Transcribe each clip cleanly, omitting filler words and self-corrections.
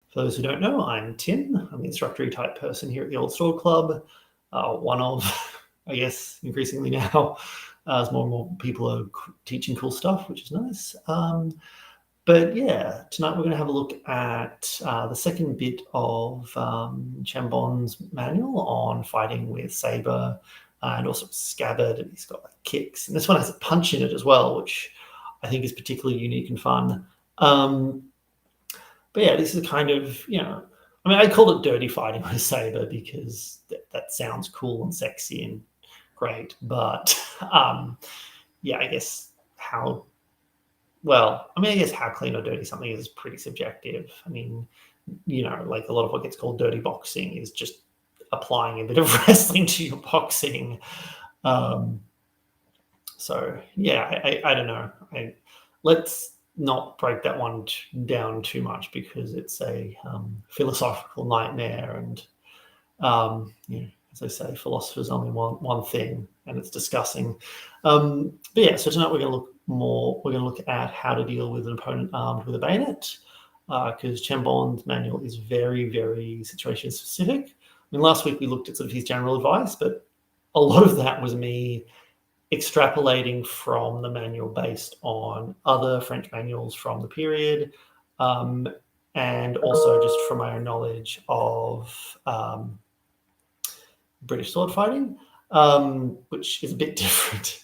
For those who don't know, I'm Tim. I'm the instructor type person here at the Old Sword Club. One of, I guess, increasingly now, as more and more people are teaching cool stuff, which is nice. But yeah, tonight we're going to have a look at the second bit of Chambon's manual on fighting with Sabre and also scabbard. And he's got like kicks. And this one has a punch in it as well, which I think is particularly unique and fun. But yeah, this is kind of, I mean, I called it dirty fighting with Sabre because that sounds cool and sexy and great. But yeah, I guess how clean or dirty something is pretty subjective. I mean, like a lot of what gets called dirty boxing is just applying a bit of wrestling to your boxing. So yeah, I don't know. Let's not break that one down too much because it's a philosophical nightmare, and as I say, philosopher's only one thing, and it's discussing. But yeah, so tonight we're going to look at how to deal with an opponent armed with a bayonet, because Chambon's manual is very, very situation specific. I mean, last week we looked at sort of his general advice, but a lot of that was me extrapolating from the manual based on other French manuals from the period, and also just from my own knowledge of British sword fighting, which is a bit different,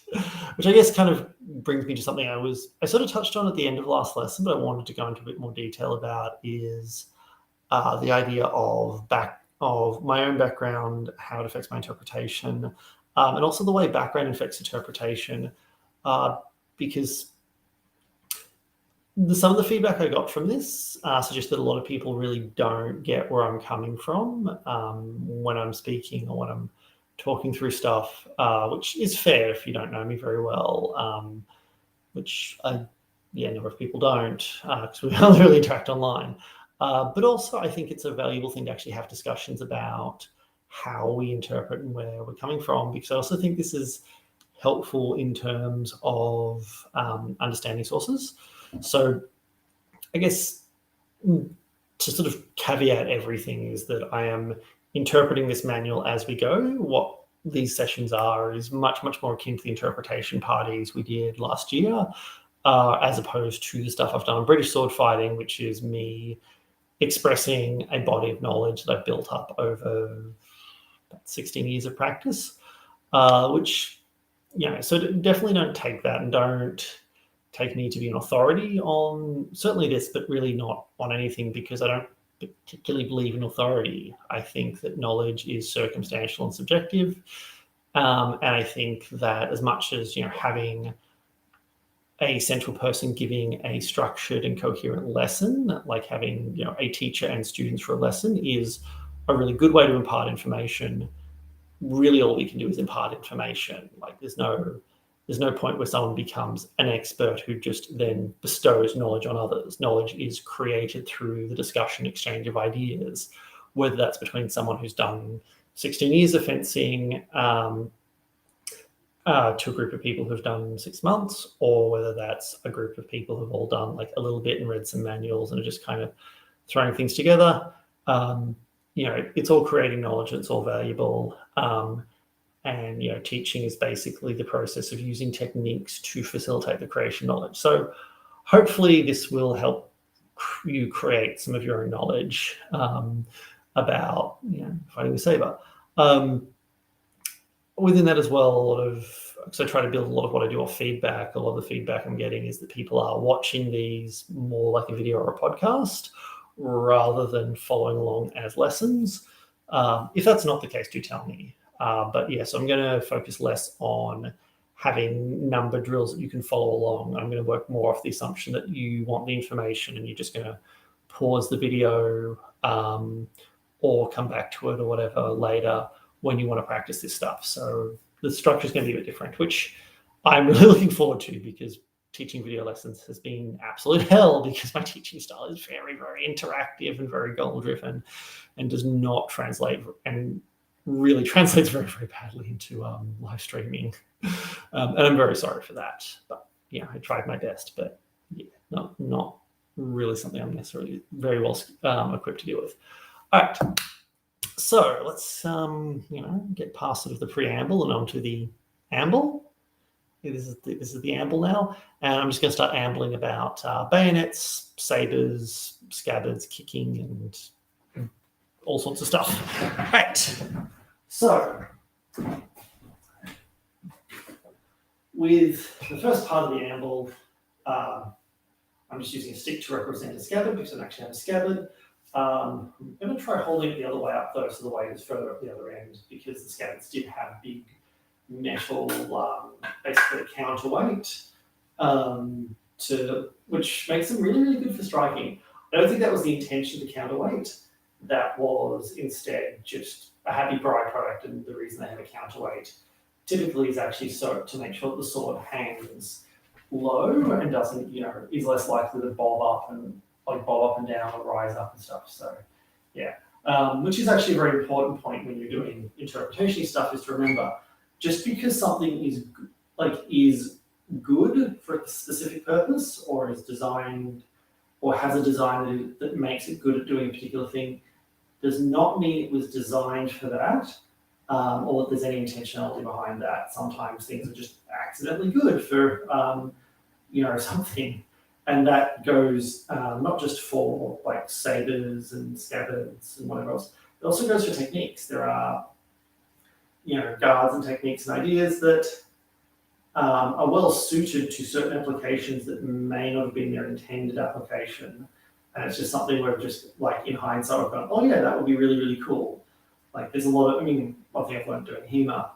which I guess kind of brings me to something I sort of touched on at the end of last lesson, but I wanted to go into a bit more detail about is the idea of my own background, how it affects my interpretation, and also the way background affects interpretation, because some of the feedback I got from this suggests that a lot of people really don't get where I'm coming from when I'm speaking or when I'm talking through stuff, which is fair if you don't know me very well, which a number of people don't, because we only really interact online. But also I think it's a valuable thing to actually have discussions about how we interpret and where we're coming from, because I also think this is helpful in terms of understanding sources. So I guess to sort of caveat everything is that I am interpreting this manual as we go. What these sessions are is much, much more akin to the interpretation parties we did last year, as opposed to the stuff I've done on British sword fighting, which is me expressing a body of knowledge that I've built up over about 16 years of practice, which, so definitely don't take that and don't take me to be an authority on certainly this, but really not on anything, because I don't particularly believe in authority. I think that knowledge is circumstantial and subjective. And I think that as much as, having a central person giving a structured and coherent lesson, like having, a teacher and students for a lesson, is a really good way to impart information. Really all we can do is impart information. Like there's no point where someone becomes an expert who just then bestows knowledge on others. Knowledge is created through the discussion, exchange of ideas, whether that's between someone who's done 16 years of fencing to a group of people who've done 6 months, or whether that's a group of people who've all done like a little bit and read some manuals and are just kind of throwing things together. It's all creating knowledge, it's all valuable. And, teaching is basically the process of using techniques to facilitate the creation of knowledge. So hopefully this will help you create some of your own knowledge about, fighting with Sabre. Within that as well, so I try to build a lot of what I do off feedback. A lot of the feedback I'm getting is that people are watching these more like a video or a podcast rather than following along as lessons. If that's not the case, do tell me. But yeah, so I'm going to focus less on having number drills that you can follow along. I'm going to work more off the assumption that you want the information and you're just going to pause the video or come back to it or whatever later when you want to practice this stuff. So the structure is going to be a bit different, which I'm really looking forward to, because teaching video lessons has been absolute hell, because my teaching style is very, very interactive and very goal-driven and does not translate, and really translates very, very badly into live streaming. And I'm very sorry for that. But yeah, I tried my best, but yeah, not really something I'm necessarily very well equipped to deal with. All right, so let's get past sort of the preamble and onto the amble. This is the amble now, and I'm just going to start ambling about bayonets, sabres, scabbards, kicking, and all sorts of stuff. All right, so with the first part of the amble, I'm just using a stick to represent a scabbard because I don't actually have a scabbard. I'm going to try holding it the other way up though, so the weight is further up the other end, because the scabbards did have big metal, basically a counterweight, which makes them really, really good for striking. I don't think that was the intention of the counterweight. That was instead just a happy byproduct, and the reason they have a counterweight typically is actually so to make sure that the sword hangs low and doesn't, is less likely to bob up and down or rise up and stuff. So, yeah, which is actually a very important point when you're doing interpretation stuff, is to remember, just because something is good for a specific purpose, or is designed, or has a design that makes it good at doing a particular thing, does not mean it was designed for that, or that there's any intentionality behind that. Sometimes things are just accidentally good for something, and that goes not just for like sabres and scabbards and whatever else. It also goes for techniques. There are guards and techniques and ideas that are well suited to certain applications that may not have been their intended application, and it's just something where just like in hindsight I've gone, oh yeah, that would be really, really cool. Like there's a lot of, one thing I've learned doing HEMA,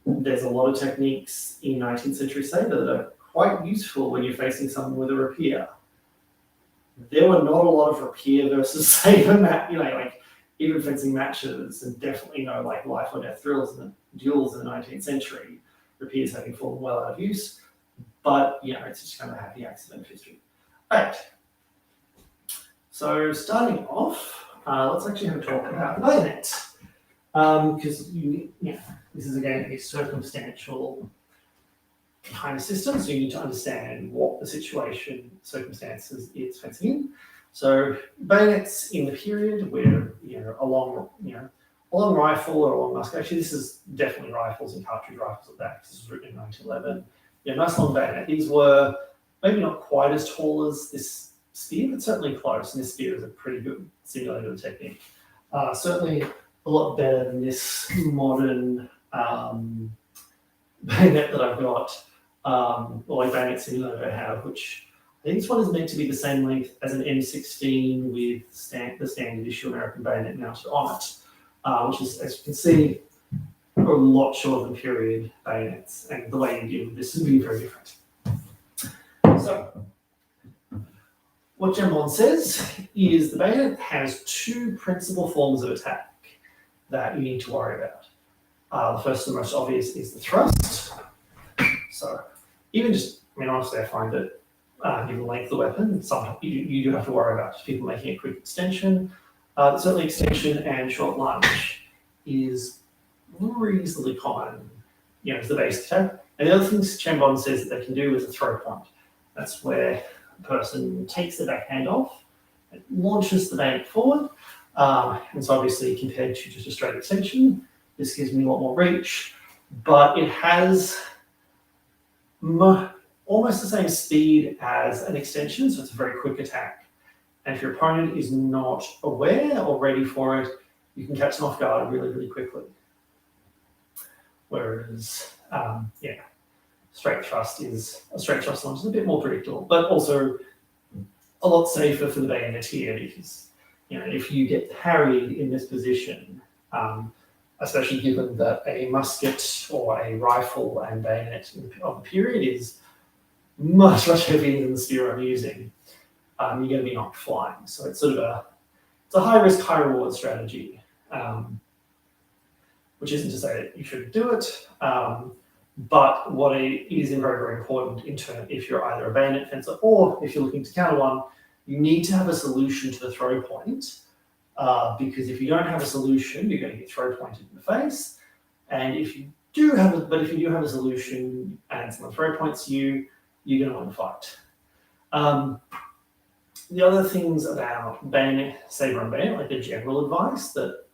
there's a lot of techniques in 19th century sabre that are quite useful when you're facing someone with a rapier. There were not a lot of rapier versus sabre even fencing matches, and definitely no life or death duels in the 19th century. Rapiers having fallen well out of use, but it's just kind of a happy accident of history. All right. So starting off, let's actually have a talk about the bayonet, because this is again a circumstantial kind of system, so you need to understand what the circumstances it's fencing in. So bayonets in the period where a long rifle or a long musket. Actually, this is definitely rifles and cartridge rifles at that, because this was written in 1911. Nice long bayonet. These were maybe not quite as tall as this spear, but certainly close. And this spear is a pretty good simulator of technique. Certainly a lot better than this modern bayonet that I've got, or bayonet simulator I have, which I think this one is meant to be the same length as an M16 with the standard issue American bayonet mounted on it, which is, as you can see, a lot shorter than period bayonets, and the way you deal with this is really very different. So, what Chambon says is the bayonet has two principal forms of attack that you need to worry about. The first and most obvious is the thrust. So, even just, honestly, I find that given the length of the weapon, sometimes you do have to worry about people making a quick extension. Certainly extension and short lunge is reasonably common, as the base attack. And the other things Chambon says that they can do is a throw point. That's where the person takes the backhand off and launches the bayonet forward. And so obviously compared to just a straight extension, this gives me a lot more reach, but it has almost the same speed as an extension, so it's a very quick attack. And if your opponent is not aware or ready for it, you can catch them off guard really, really quickly. Whereas, straight thrust launch is a bit more predictable, but also a lot safer for the bayonet here, because if you get harried in this position, especially given that a musket or a rifle and bayonet of the period is much, much heavier than the spear I'm using, you're going to be knocked flying. So it's sort of a high risk, high reward strategy, which isn't to say that you shouldn't do it, but what is very, very important if you're either a bayonet fencer or if you're looking to counter one, you need to have a solution to the throw point, because if you don't have a solution, you're going to get throw pointed in the face. And if you do have a solution and someone throw points you're going to win the fight. The other things about bayonet, sabre and bayonet, like the general advice that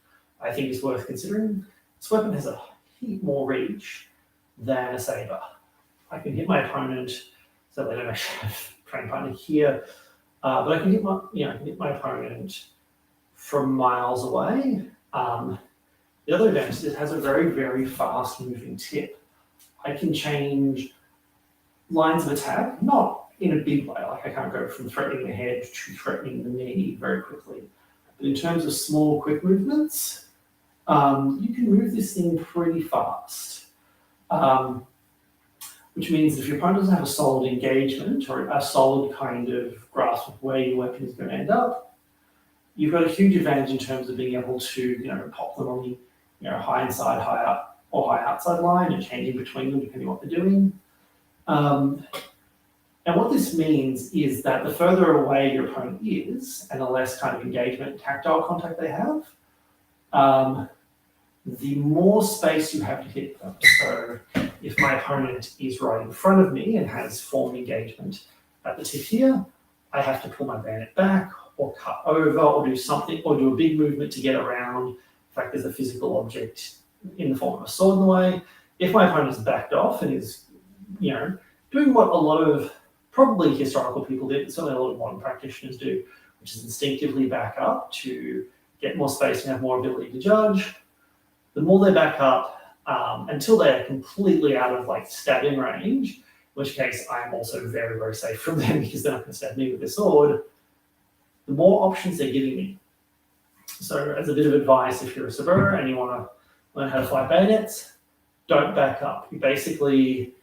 I think is worth considering, this weapon has a heap more reach than a sabre. I can hit my opponent, so they don't actually have a trained partner here, but I can hit my opponent from miles away. The other advantage is it has a very, very fast moving tip. I can change lines of attack, not in a big way, like I can't go from threatening the head to threatening the knee very quickly. But in terms of small, quick movements, you can move this thing pretty fast. Which means if your opponent doesn't have a solid engagement or a solid kind of grasp of where your weapon is going to end up, you've got a huge advantage in terms of being able to, pop them on the, high inside, high up, or high outside line and changing between them depending on what they're doing. And what this means is that the further away your opponent is and the less kind of engagement and tactile contact they have, the more space you have to hit them. So if my opponent is right in front of me and has formed engagement at the tip here, I have to pull my bayonet back or cut over or do something or do a big movement to get around. In fact, there's a physical object in the form of a sword in the way. If my opponent is backed off and is, doing what a lot of probably historical people did, certainly a lot of modern practitioners do, which is instinctively back up to get more space and have more ability to judge. The more they back up until they are completely out of stabbing range, in which case I'm also very, very safe from them because they're not going to stab me with their sword, the more options they're giving me. So as a bit of advice, if you're a sabre and you want to learn how to fly bayonets, don't back up. You basically,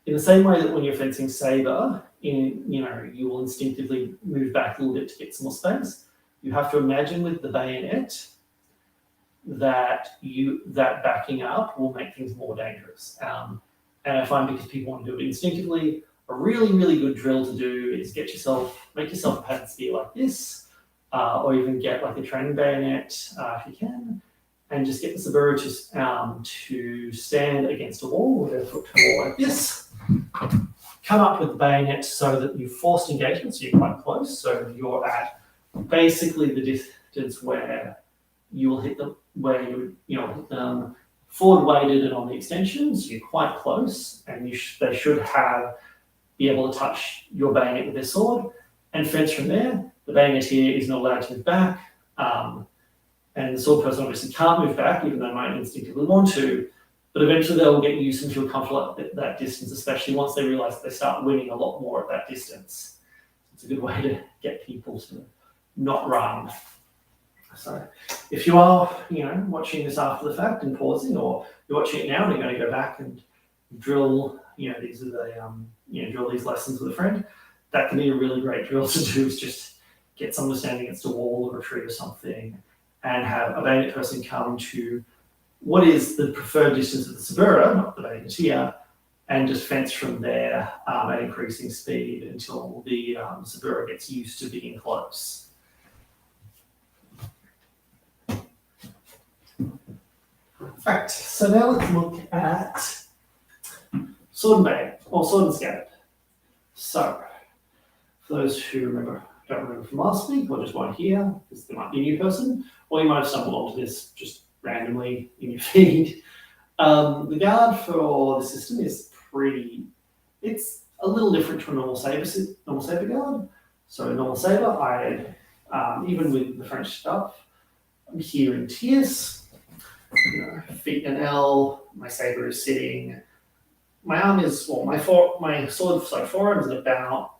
in the same way that when you're fencing sabre, you will instinctively move back a little bit to get some more space. You have to imagine with the bayonet that backing up will make things more dangerous. And I find because people want to do it instinctively, a really, really good drill to do is make yourself a pattern spear like this, or even get a training bayonet if you can, and just get the sabre to stand against a wall with their foot to the wall like this. Come up with the bayonet so that you've forced engagement, so you're quite close. So you're at basically the distance where you will hit them, where you hit them forward weighted and on the extensions. You're quite close, and they should be able to touch your bayonet with their sword and fence from there. The bayonet here is not allowed to move back, and the sword person obviously can't move back, even though they might instinctively want to. But eventually they'll get used and feel comfortable at that distance, especially once they realize that they start winning a lot more at that distance. It's a good way to get people to not run. So if you are, watching this after the fact and pausing, or you're watching it now and you're going to go back and drill, these are the, drill these lessons with a friend, that can be a really great drill to do, is just get someone to stand against a wall or a tree or something and have a bayonet person come to what is the preferred distance of the sabre, not the bayonet here, and just fence from there at increasing speed until the sabre gets used to being close. Right, so now let's look at sword and bayonet, or sword and scabbard. So, for those who don't remember from last week, or just weren't here, because there might be a new person, or you might have stumbled onto this just randomly in your feed. The guard for the system is it's a little different to a normal sabre guard. So a normal sabre, even with the French stuff, I'm here in tierce. Feet in L, my sabre is sitting. My arm is, my sword forearm is about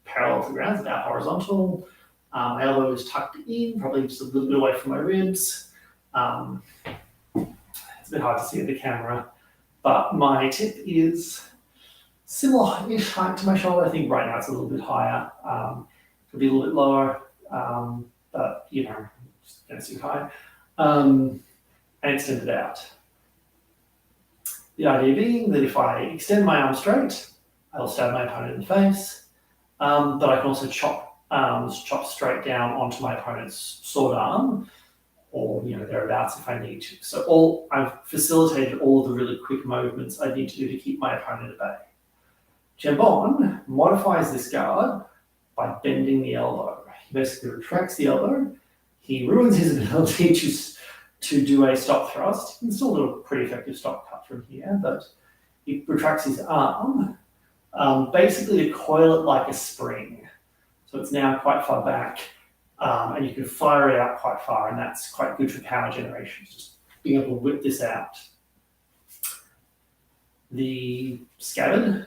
parallel to the ground, it's about horizontal. My elbow is tucked in, probably just a little bit away from my ribs. It's a bit hard to see at the camera, but my tip is similar-ish height to my shoulder. I think right now it's a little bit higher. Could be a little bit lower, but just don't see high. And extend it out. The idea being that if I extend my arm straight, I'll stab my opponent in the face, but I can also chop straight down onto my opponent's sword arm, or thereabouts if I need to. So I've facilitated all of the really quick movements I need to do to keep my opponent at bay. Chambon modifies this guard by bending the elbow. He basically retracts the elbow. He ruins his ability to do a stop thrust. He can still do a pretty effective stop cut from here, but he retracts his arm, basically to coil it like a spring. So it's now quite far back, and you can fire it out quite far, and that's quite good for power generation, just being able to whip this out. The scabbard,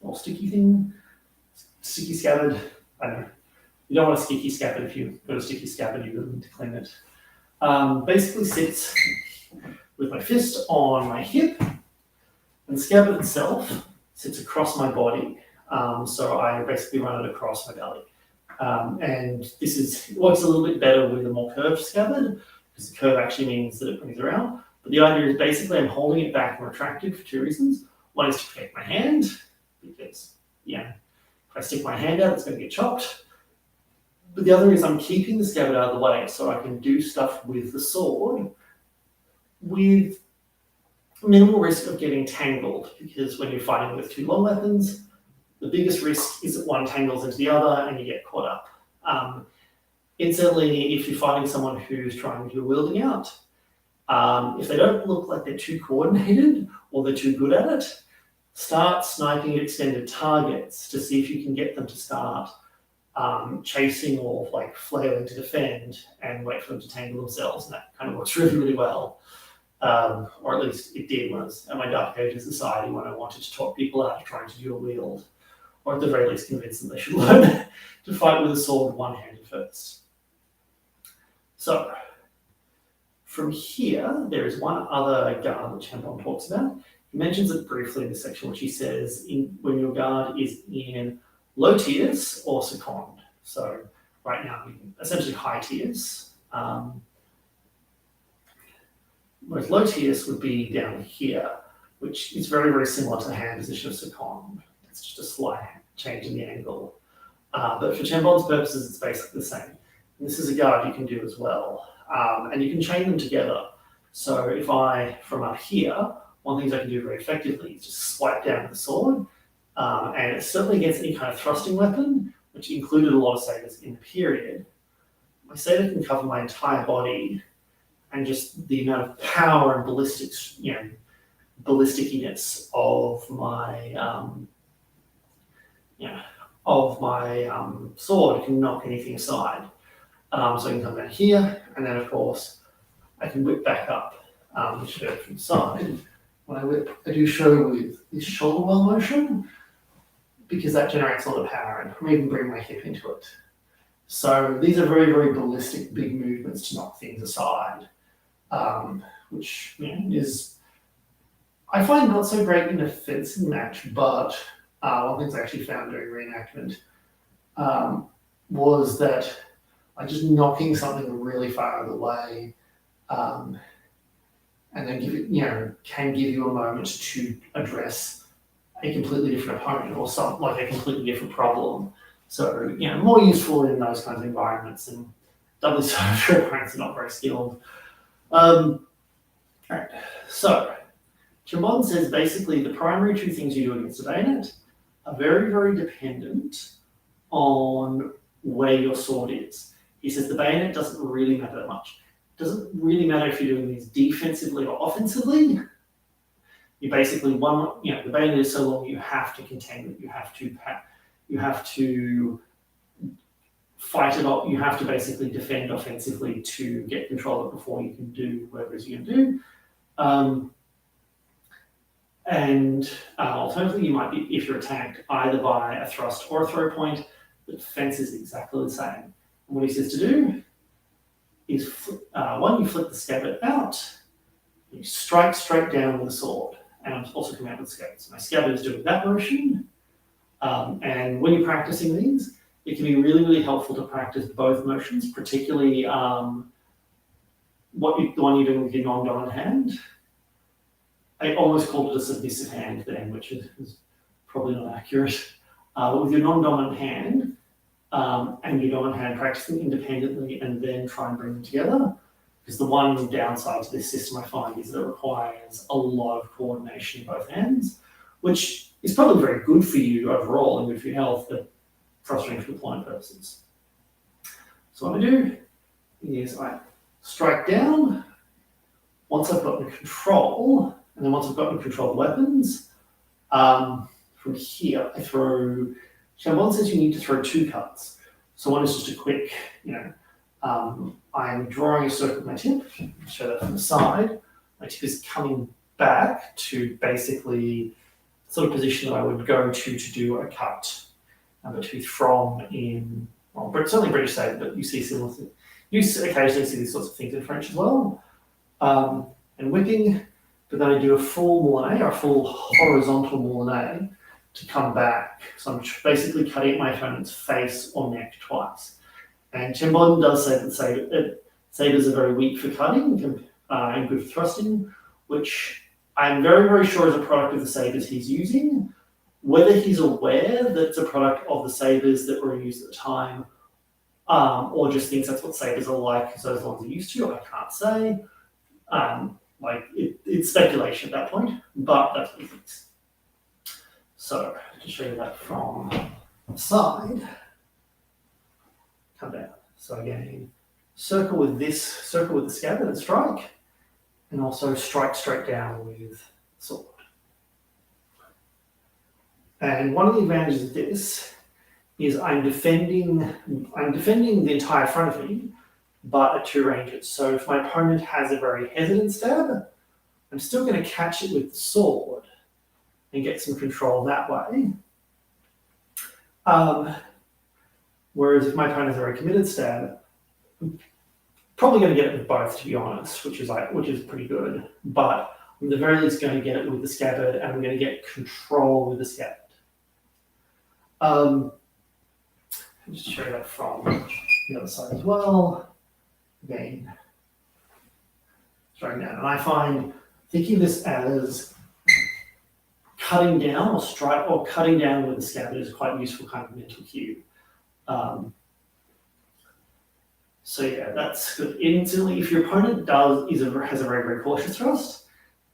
or sticky thing, sticky scabbard, I don't know. You don't want a sticky scabbard. If you've got a sticky scabbard, you really need to clean it. Basically sits with my fist on my hip, and the scabbard itself sits across my body. So I basically run it across my belly. And this works a little bit better with a more curved scabbard, because the curve actually means that it brings around. But the idea is basically I'm holding it back and retracted for two reasons. One is to protect my hand, because if I stick my hand out, it's going to get chopped. But the other is I'm keeping the scabbard out of the way so I can do stuff with the sword with minimal risk of getting tangled, because when you're fighting with two long weapons, the biggest risk is that one tangles into the other and you get caught up. Incidentally, if you're fighting someone who's trying to do wielding out, if they don't look like they're too coordinated or they're too good at it, start sniping at extended targets to see if you can get them to start chasing or like flailing to defend, and wait for them to tangle themselves, and that kind of works really, really well. Or at least it did when I was at my Dark Ages society, when I wanted to talk people out of trying to dual wield, or at the very least convince them they should learn to fight with a sword one-handed first. So from here, there is one other guard that Chambon talks about. He mentions it briefly in this section, which he says when your guard is in low tiers or second. So right now, essentially high tiers. Most low tiers would be down here, which is very, very similar to the hand position of second. It's just a slight change in the angle. But for Chambon's purposes, it's basically the same. And this is a guard you can do as well. And you can chain them together. So if from up here, one of the things I can do very effectively is just swipe down with the sword. And it certainly against any kind of thrusting weapon, which included a lot of sabers in the period. My saber can cover my entire body, and just the amount of power and ballisticness of my sword can knock anything aside. So I can come down here, and then of course I can whip back up, which I do from the side. When I whip, I do show with this shoulder well motion, because that generates a lot of power, and I even bring my hip into it. So these are very, very ballistic, big movements to knock things aside, which is, I find, not so great in a fencing match, but one of the things I actually found during reenactment was that just knocking something really far out of the way, and then can give you a moment to address a completely different opponent or a completely different problem. So, more useful in those kinds of environments, and doubly so if your opponents are not very skilled. All right, so Chambon says basically the primary two things you do against a bayonet are very, very dependent on where your sword is. He says the bayonet doesn't really matter that much. It doesn't really matter if you're doing these defensively or offensively. You basically the bayonet is so long you have to contain it. You have to fight it off. You have to basically defend offensively to get control of it before you can do whatever it is you're going to do. And alternatively, you might be, if you're attacked, either by a thrust or a throw point. The defense is exactly the same. And what he says to do is, one, you flip the scabbard out, you strike straight down with the sword. And I'm also coming out with the scabbard. So my scabbard is doing that motion. And when you're practicing these, it can be really, really helpful to practice both motions, particularly the one you're doing with your non-dominant hand. I almost called it a submissive hand then, which is probably not accurate. But with your non-dominant hand and your dominant hand, practice them independently and then try and bring them together. Because the one downside to this system I find is that it requires a lot of coordination in both hands, which is probably very good for you overall and good for your health, but frustrating for the blind persons. So what I do is I strike down once I've got the control, and then once I've got the controlled weapons, from here I throw. Chambon says you need to throw 2 cards. So one is just a quick, I'm drawing a circle with my tip. I'll show that from the side. My tip is coming back to basically the sort of position that I would go to do a cut. But to be from in, well, certainly British Sabre, but you see similar things. You occasionally see these sorts of things in French as well. And whipping, but then I do a full moulinet, or a full horizontal moulinet to come back. So I'm basically cutting my opponent's face or neck twice. And Chambon does say that sabres are very weak for cutting and good for thrusting, which I'm very, very sure is a product of the sabres he's using. Whether he's aware that it's a product of the sabres that were used at the time, or just thinks that's what sabres are like because those ones are used to, I can't say. It's speculation at that point, but that's what he thinks. So to show you that from the side, come down. So again, circle with the scabbard and strike, and also strike straight down with sword. And one of the advantages of this is I'm defending the entire front of me, but at 2 ranges. So if my opponent has a very hesitant stab, I'm still going to catch it with the sword and get some control that way. Whereas if my opponent has a very committed stab, I'm probably going to get it with both, to be honest, which is pretty good. But I'm at the very least going to get it with the scabbard, and I'm going to get control with the scabbard. I'll just show you that from the other side as well. Again, striking down. And I find thinking this as cutting down or cutting down with the scabbard is quite a useful kind of mental cue. So yeah, that's good. Instantly, if your opponent has a very, very cautious thrust,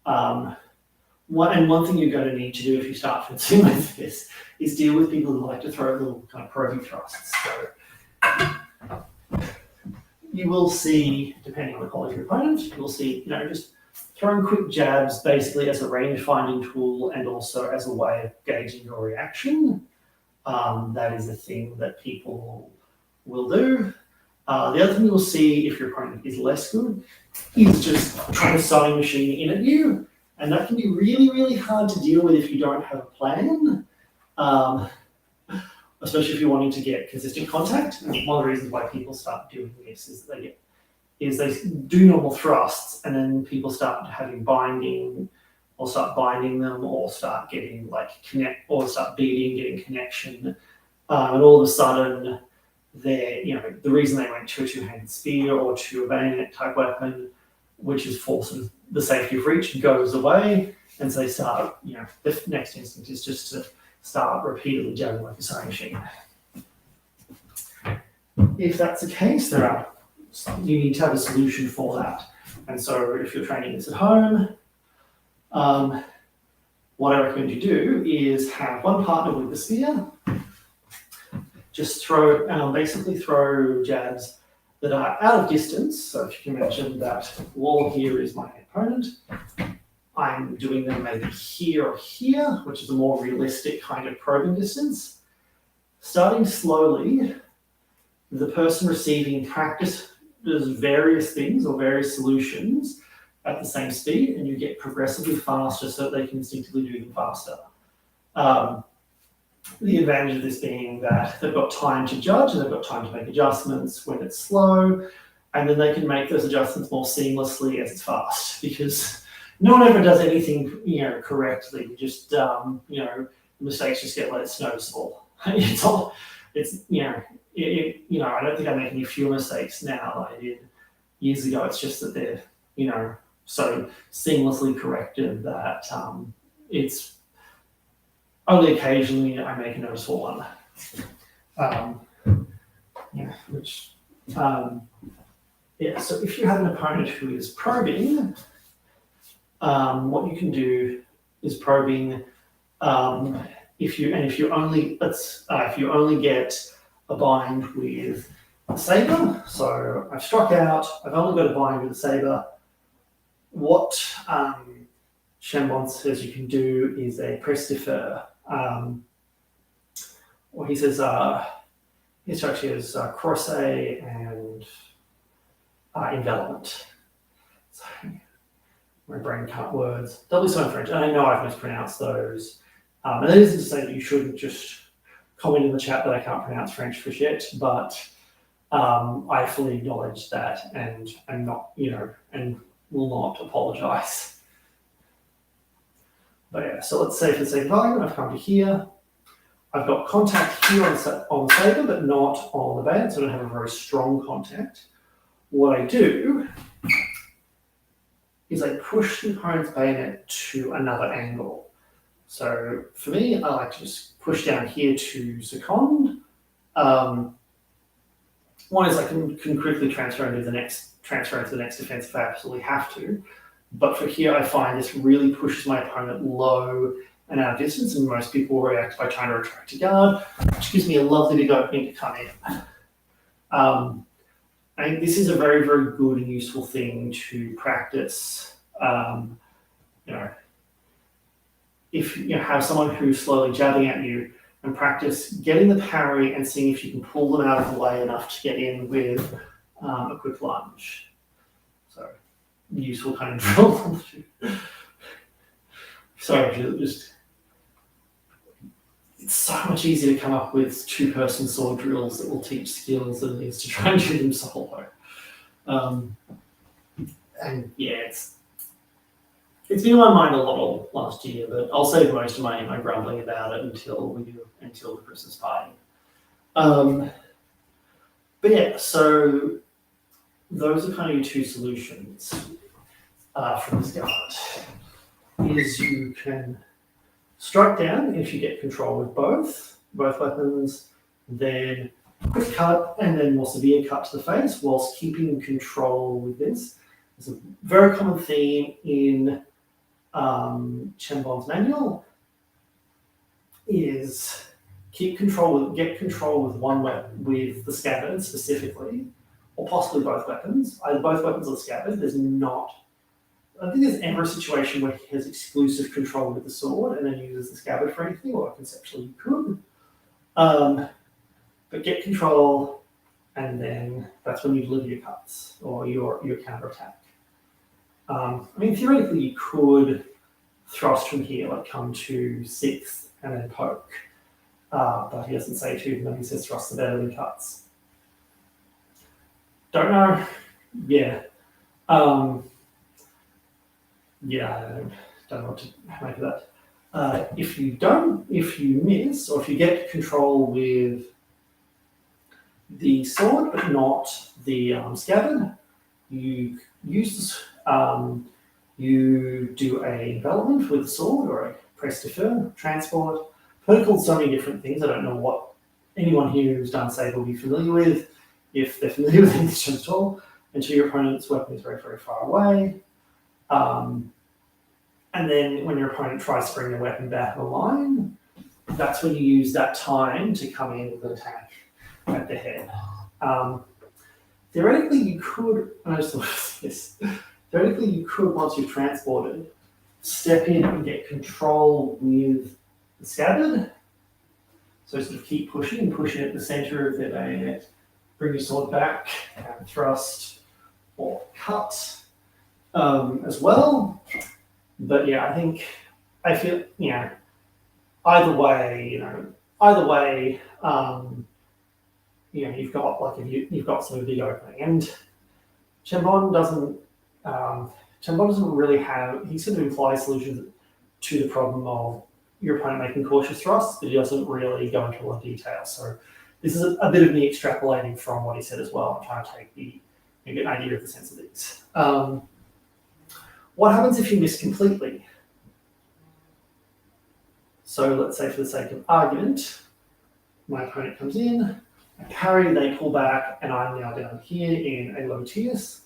one thing you're going to need to do if you start fencing with this is deal with people who like to throw little kind of probing thrusts. So you will see, depending on the quality of your opponent, you'll see, just throwing quick jabs basically as a range finding tool and also as a way of gauging your reaction. That is a thing that people will do. The other thing you'll see if your opponent is less good is just trying to sewing machine in at you. And that can be really, really hard to deal with if you don't have a plan, especially if you're wanting to get consistent contact. And one of the reasons why people start doing this is that they do normal thrusts, and then people start having binding, or start binding them, or start getting start beating, getting connection, and all of a sudden, the reason they went to a 2-handed spear or to a bayonet type weapon, which is for sort of the safety of reach, goes away, and so they start, the next instinct is just to start repeatedly jabbing like a sewing machine. If that's the case, you need to have a solution for that. And so if you're training this at home, what I recommend you do is have one partner with the spear, just basically throw jabs that are out of distance. So if you can imagine that wall here is my opponent, I'm doing them maybe here or here, which is a more realistic kind of probing distance. Starting slowly, the person receiving practice does various things or various solutions at the same speed, and you get progressively faster so that they can instinctively do them faster. The advantage of this being that they've got time to judge and they've got time to make adjustments when it's slow, and then they can make those adjustments more seamlessly as it's fast, because no one ever does anything correctly. Just mistakes just get less noticeable. I don't think I make any fewer mistakes now than I did years ago. It's just that they're so seamlessly corrected that it's only occasionally I make a noticeable one. So if you have an opponent who is probing, what you can do is probing if you only get a bind with a sabre, so I've struck out, I've only got a bind with a sabre. What Chambon says you can do is a press defer. Or he says his structure is crochet and envelopment. So my brain can't words. Double so in French, and I know I've mispronounced those. And that isn't to say that you shouldn't just comment in the chat that I can't pronounce French for shit, but I fully acknowledge that, and I'm not, and will not apologise. But yeah, so let's say for the sake of argument, I've come to here. I've got contact here on the sabre, but not on the bayonet, so I don't have a very strong contact. What I do is I push the opponent's bayonet to another angle. So for me, I like to just push down here to second. One is I can quickly transfer into the next defense if I absolutely have to. But for here, I find this really pushes my opponent low and out of distance, and most people react by trying to retract to guard, which gives me a lovely big opening to come in. I think this is a very, very good and useful thing to practice. If you have someone who's slowly jabbing at you, and practice getting the parry and seeing if you can pull them out of the way enough to get in with a quick lunge. So, useful kind of drill. Sorry, it's so much easier to come up with two-person sword drills that will teach skills than it is to try and do them solo. And yeah, it's been on my mind a lot all last year, but I'll save most of my grumbling about it until the Christmas party. But yeah, so those are kind of your two solutions from this guard. Is you can strike down if you get control with both weapons, then quick cut and then more severe cut to the face whilst keeping control with this. It's a very common theme in Chambon's manual is get control with one weapon, with the scabbard specifically, or possibly both weapons, either both weapons or the scabbard. I think there's ever a situation where he has exclusive control with the sword and then uses the scabbard for anything, or conceptually you could. But get control, and then that's when you deliver your cuts or your counter attack. Theoretically, you could thrust from here, like come to 6th and then poke. But he doesn't say to, even though he says thrusts are better than cuts. Don't know. Yeah. I don't know what to make of that. If you miss, or if you get control with the sword but not the scabbard, you use you do a envelopment with the sword or a press defer, transport. I've heard called so many different things. I don't know what anyone here who's done Sabre will be familiar with, if they're familiar with anything at all, until your opponent's weapon is very, very far away. And then when your opponent tries to bring their weapon back online, that's when you use that time to come in with an attack at the head. Theoretically, you could, I just thought of this, once you've transported, step in and get control with the scabbard. So sort of keep pushing at the center of their bayonet, bring your sword back, and thrust or cut as well. But yeah, I feel, either way, you've got some big opening, and Chambon doesn't really have. He sort of implies solutions to the problem of your opponent making cautious thrusts, but he doesn't really go into a lot of detail. So this is a bit of me extrapolating from what he said as well. I'm trying to get an idea of the sense of these. What happens if you miss completely? So let's say, for the sake of argument, my opponent comes in, I parry, they pull back, and I'm now down here in a low tierce.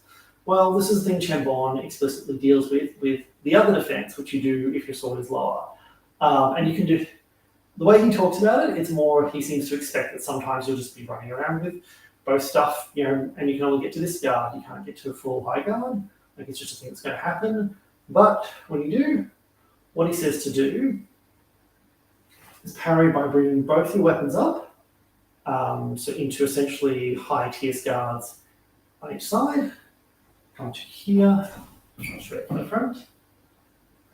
Well, this is the thing Chambon explicitly deals with the other defense, which you do if your sword is lower. And you can do, The way he talks about it, it's more he seems to expect that sometimes you'll just be running around with both stuff, and you can only get to this guard, you can't get to a full high guard. Like it's just a thing that's going to happen. But when you do, what he says to do is parry by bringing both your weapons up, so into essentially high tier guards on each side. Come to here, straight from the front.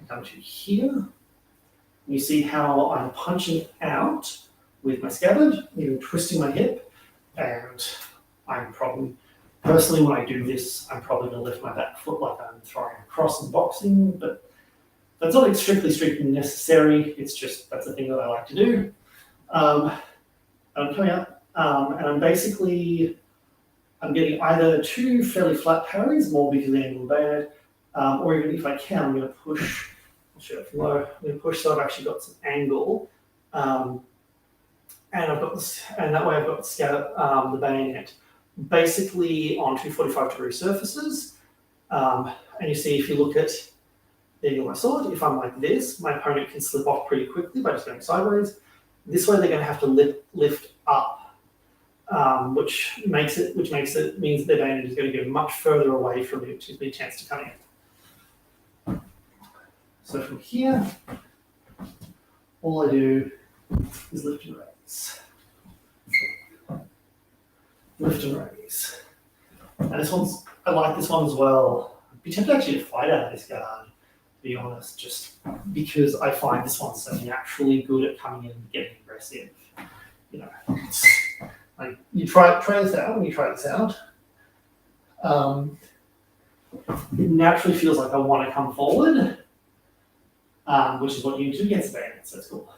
I come to here. You see how I'm punching out with my scabbard, even twisting my hip, and I'm probably, personally when I do this, I'm probably going to lift my back foot like I'm throwing across in boxing, but that's not strictly necessary, it's just, that's the thing that I like to do. I'm coming up, and I'm getting either two fairly flat parries, more because of the angle of the bayonet, or even if I can, I'm going to push. I'll show it from low. I'm going to push so I've actually got some angle, and I've got this, and that way I've got the bayonet basically on 245-degree surfaces. And you see, if you look at my sword, if I'm like this, my opponent can slip off pretty quickly by just going sideways. This way, they're going to have to lift up, which means that their bayonet is going to go much further away from it, which gives me a chance to come in. So from here, all I do is lift and raise. Lift and raise. And I like this one as well. I'd be tempted actually to fight out of this guard, to be honest, just because I find this one so naturally good at coming in and getting aggressive. Like you try this out, when you try this out, it naturally feels like I want to come forward. Which is what you do against the bayonet, so it's cool.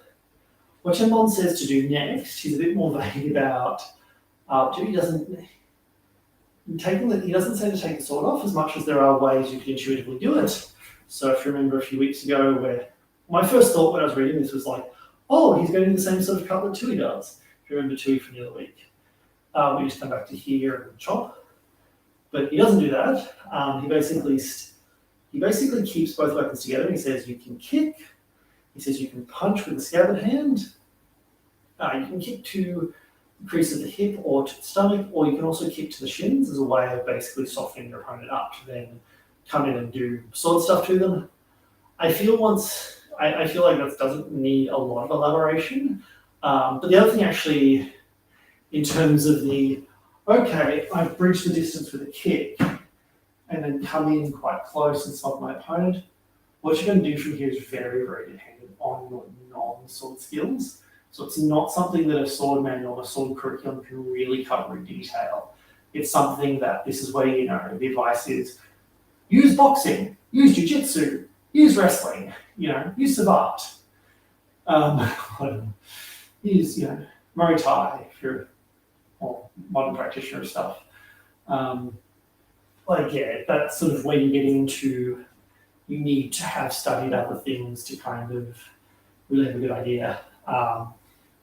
What Chambon says to do next, he's a bit more vague about. He doesn't say to take the sword off as much as there are ways you can intuitively do it. So if you remember a few weeks ago, where my first thought when I was reading this was like, oh, he's going to do the same sort of cut that Tui does. If you remember Tui from the other week, we just come back to here and chop, but he doesn't do that. He basically keeps both weapons together. He says you can kick. He says you can punch with the scabbard hand. You can kick to the crease of the hip or to the stomach, or you can also kick to the shins as a way of basically softening your opponent up to then come in and do sword stuff to them. I feel like that doesn't need a lot of elaboration. But the other thing actually, in terms of I've bridged the distance with a kick, and then come in quite close and stop my opponent. What you're going to do from here is very, very dependent on your non-sword skills. So it's not something that a sword manual or a sword curriculum can really cover in detail. It's something that this is where, the advice is use boxing, use jiu-jitsu, use wrestling, use savate. Use, Muay Thai if you're a modern practitioner of stuff. That's sort of where you get into, you need to have studied other things to kind of really have a good idea.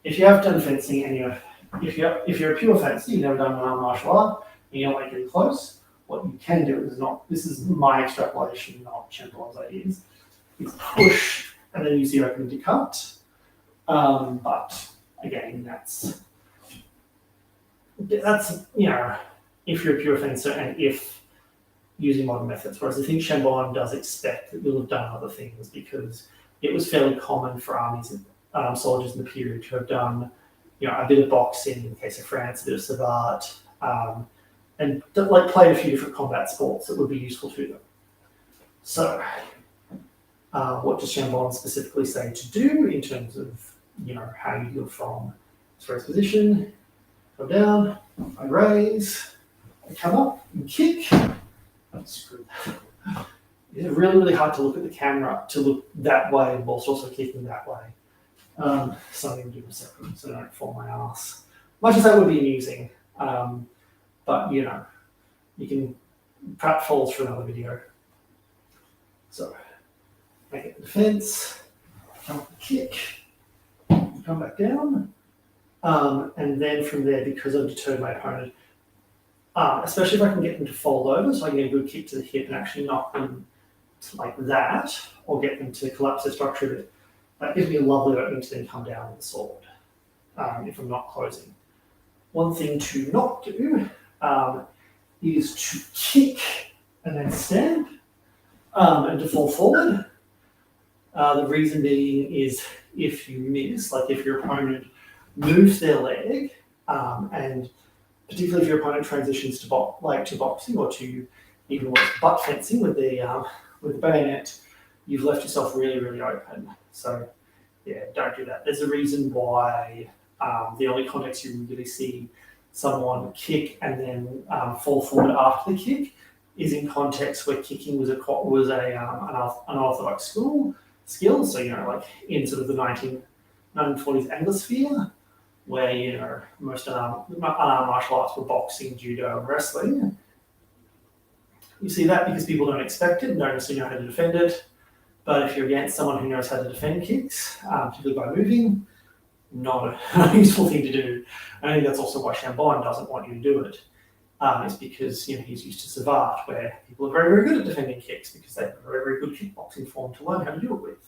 If you have done fencing and if you're a pure fencer, you've never done an martial art, and you don't like getting close, what you can do this is my extrapolation, not Chambon's ideas, is push and then use the opening to cut. But again, that's if you're a pure fencer and if using modern methods, whereas I think Chambon does expect that you'll have done other things, because it was fairly common for armies and soldiers in the period to have done, a bit of boxing in the case of France, a bit of savate, and played a few different combat sports that would be useful to them. So, what does Chambon specifically say to do in terms of, how you go from first position, go down, I raise, I come up and kick. It's really, really hard to look at the camera to look that way whilst also kicking that way. So I'm going to do a second so I don't fall my ass. Much as that would be amusing, but you can prep falls for another video. So make it the defense, jump the kick, come back down, and then from there, because I've deterred my opponent, especially if I can get them to fold over, so I can get a good kick to the hip and actually knock them like that, or get them to collapse their structure a bit. That gives me a lovely opening to then come down with the sword if I'm not closing. One thing to not do is to kick and then stab and to fall forward. The reason being is if you miss, like if your opponent moves their leg, and particularly if your opponent transitions to boxing or to even butt fencing with the bayonet, you've left yourself really, really open. So yeah, don't do that. There's a reason why the only context you really see someone kick and then fall forward after the kick is in context where kicking was an unorthodox skill. So like in sort of the 1940s Anglosphere, where most unarmed martial arts were boxing, judo, and wrestling. You see that because people don't expect it and don't necessarily know how to defend it. But if you're against someone who knows how to defend kicks, particularly by moving, not a useful thing to do. And I think that's also why Chambon doesn't want you to do it. It's because he's used to Sabre, where people are very, very good at defending kicks because they have a very, very good kickboxing form to learn how to do it with.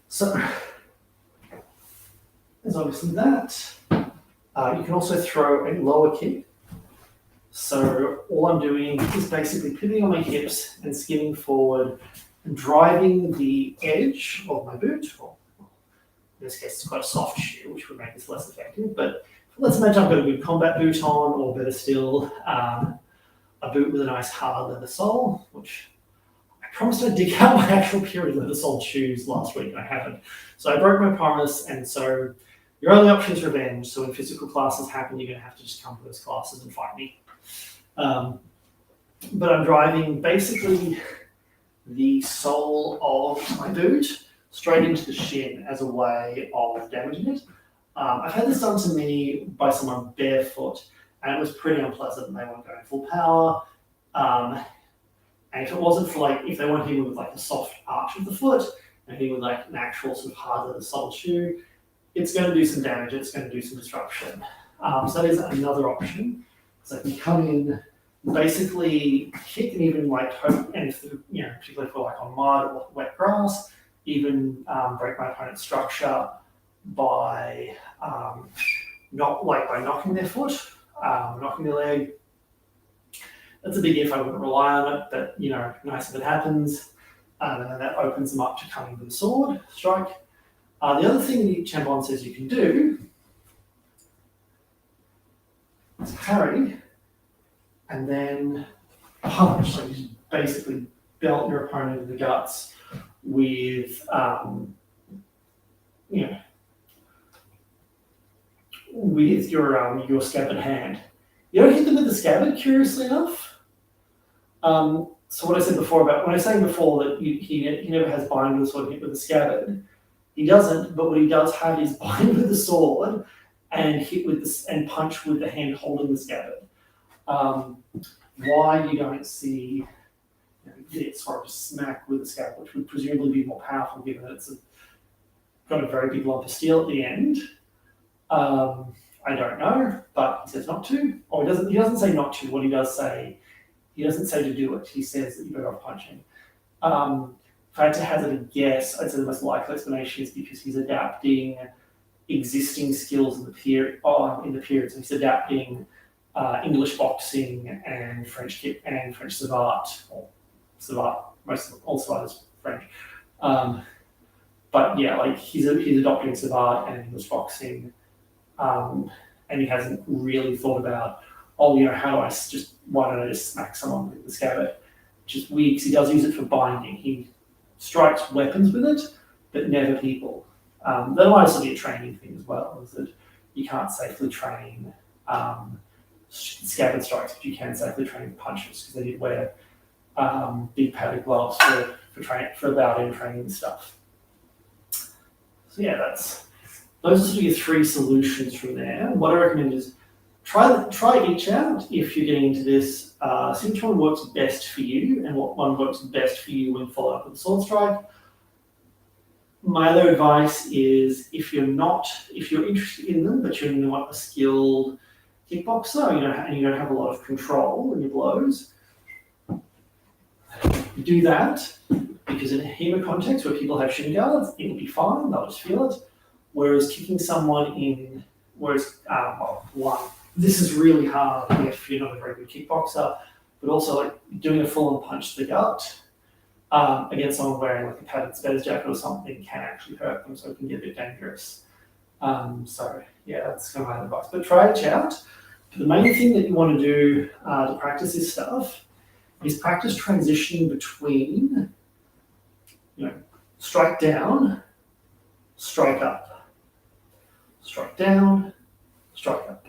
So there's obviously that. You can also throw a lower kick. So all I'm doing is basically pivoting on my hips and skimming forward and driving the edge of my boot, or in this case it's quite a soft shoe, which would make this less effective, but let's imagine I've got a good combat boot on, or better still, a boot with a nice hard leather sole, which I promised I'd dig out my actual purely leather soled shoes last week, and I haven't. So I broke my promise, and so your only option is revenge. So when physical classes happen, you're going to have to just come to those classes and fight me. But I'm driving basically the sole of my boot straight into the shin as a way of damaging it. I've had this done to me by someone barefoot, and it was pretty unpleasant, and they weren't going full power. And if it wasn't for if they weren't hitting with a soft arch of the foot, and hitting with an actual sort of hard leather soled shoe, it's going to do some damage. It's going to do some disruption. So that is another option. So I can come in, basically kick, and even and if particularly for on mud or wet grass, even break my opponent's structure by by knocking their foot, knocking their leg. That's a big if. I wouldn't rely on it, but nice if it happens. And then that opens them up to coming with a sword strike. The other thing that Chambon says you can do is parry and then punch. So you basically belt your opponent in the guts with with your scabbard hand. You don't hit them with the scabbard, curiously enough. So what I said before about when I was saying before that he never has bind with a sword hit with the scabbard, he doesn't. But what he does have is bind with the sword and hit with and punch with the hand holding the scabbard. Why you don't see this or just smack with the scabbard, which would presumably be more powerful given that it's got a very big lump of steel at the end. I don't know, but he says not to. Or he doesn't say not to. What he does say, he doesn't say to do it. He says that you're better off punching. If I had to hazard a guess, I'd say the most likely explanation is because he's adapting existing skills in the period. So he's adapting English boxing and French kick and French savate. Or savate, all savate is French. But yeah, he's adopting savate and English boxing. And he hasn't really thought about, why don't I just smack someone with the scabbard? Which is weak, because he does use it for binding. He strikes weapons with it, but never people. That might also be a training thing as well, is that you can't safely train scabbard strikes, but you can safely train punches, because they did wear big padded gloves for about training and stuff. So yeah, those are sort of your three solutions from there. What I recommend is try each out if you're getting into this. See which one works best for you and what one works best for you when followed up with a sword strike. My other advice is if you're interested in them, but you're not a skilled kickboxer, and you don't have a lot of control in your blows, do that. because in a HEMA context where people have shin guards, it'll be fine, they'll just feel it. Whereas kicking someone in, this is really hard if you're not a very good kickboxer, but also like doing a full-on punch to the gut against someone wearing like a padded spares jacket or something can actually hurt them, so it can get a bit dangerous. So yeah, that's kind of my advice. But try it out. The main thing that you want to do to practice this stuff is practice transitioning between, strike down, strike up, strike down, strike up.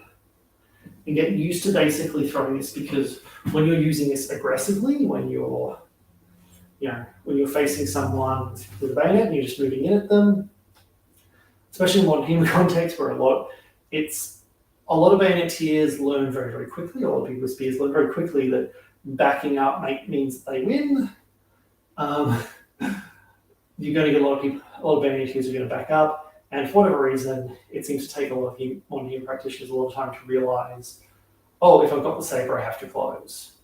And get used to basically throwing this, because when you're using this aggressively, when you're facing someone with a bayonet and you're just moving in at them, especially in modern HEMA context where a lot of bayonetiers learn very, very quickly, a lot of people with spears learn very quickly that backing up means they win. You're going to get a lot of bayonetiers are going to back up, and for whatever reason, it seems to take a lot of modern HEMA practitioners a lot of time to realise, if I've got the Sabre, I have to close.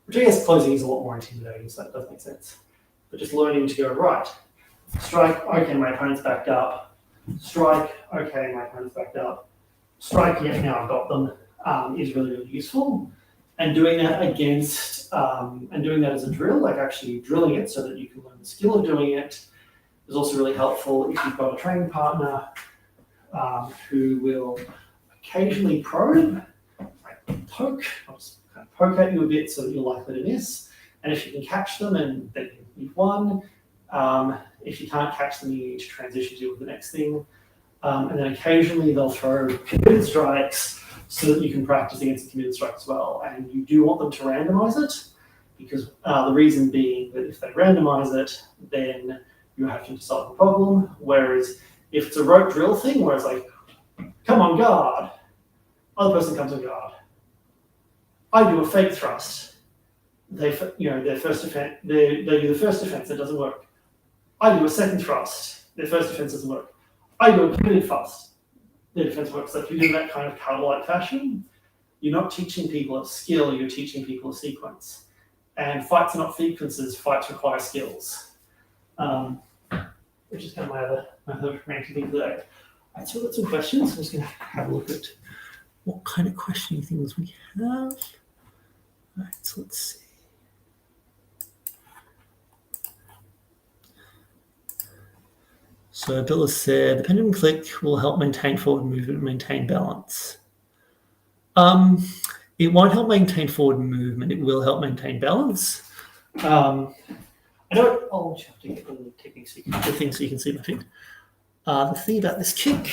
Which I guess closing is a lot more intimidating, so that does make sense. But just learning to go, right, strike, okay, my opponent's backed up. Strike, okay, my opponent's backed up. Strike, yeah, now I've got them, is really, really useful. And doing that and doing that as a drill, like actually drilling it so that you can learn the skill of doing it, is also really helpful if you've got a training partner who will occasionally probe, like poke, I'll just kind of poke at you a bit so that you're likely to miss. And if you can catch them, and then you've won. If you can't catch them, you need to transition to the next thing. And then occasionally they'll throw committed strikes so that you can practice against the committed strike as well. And you do want them to randomize it, because the reason being that if they randomize it, then you have to solve the problem. Whereas if it's a rote drill thing where it's like, come on guard, other person comes on guard, I do a fake thrust, their first defense, they do the first defense, it doesn't work. I do a second thrust, their first defense doesn't work. I do a committed thrust, their defense works. So if you do that kind of cowboy-like fashion, you're not teaching people a skill, you're teaching people a sequence. And fights are not sequences, fights require skills. Which is kind of my other ranking thing today. I've still got some questions. I'm just going to have a look at what kind of questioning things we have. All right, so let's see. So Bill has said, the pendulum click will help maintain forward movement and maintain balance. It won't help maintain forward movement. It will help maintain balance. I'll have to get the techniques, the things so you can see my feet. The thing about this kick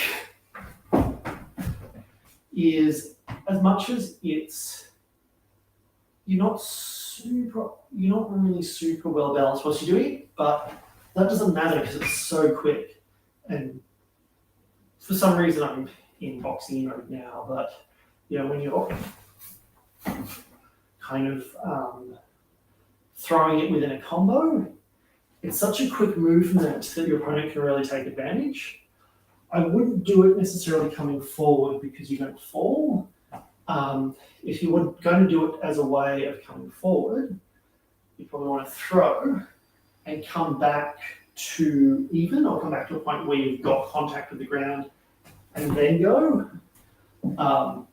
is, as much as you're not really super well balanced whilst you're doing it, but that doesn't matter because it's so quick. And for some reason, I'm in boxing mode now, but when you're kind of throwing it within a combo, it's such a quick movement that your opponent can really take advantage. I wouldn't do it necessarily coming forward because you don't fall. If you were going to do it as a way of coming forward, you probably want to throw and come back to even, or come back to a point where you've got contact with the ground and then go. I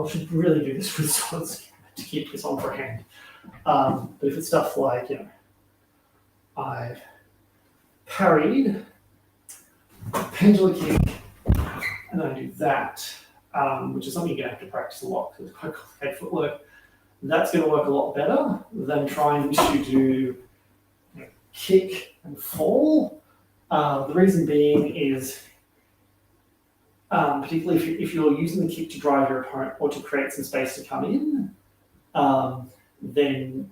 should really do this with swords to keep this on for a hand. But if it's stuff like, I've parried, pendulum kick, and then I do that, which is something you're going to have to practice a lot because it's quite complicated footwork. That's going to work a lot better than trying to do kick and fall. The reason being is, particularly if you're using the kick to drive your opponent or to create some space to come in, then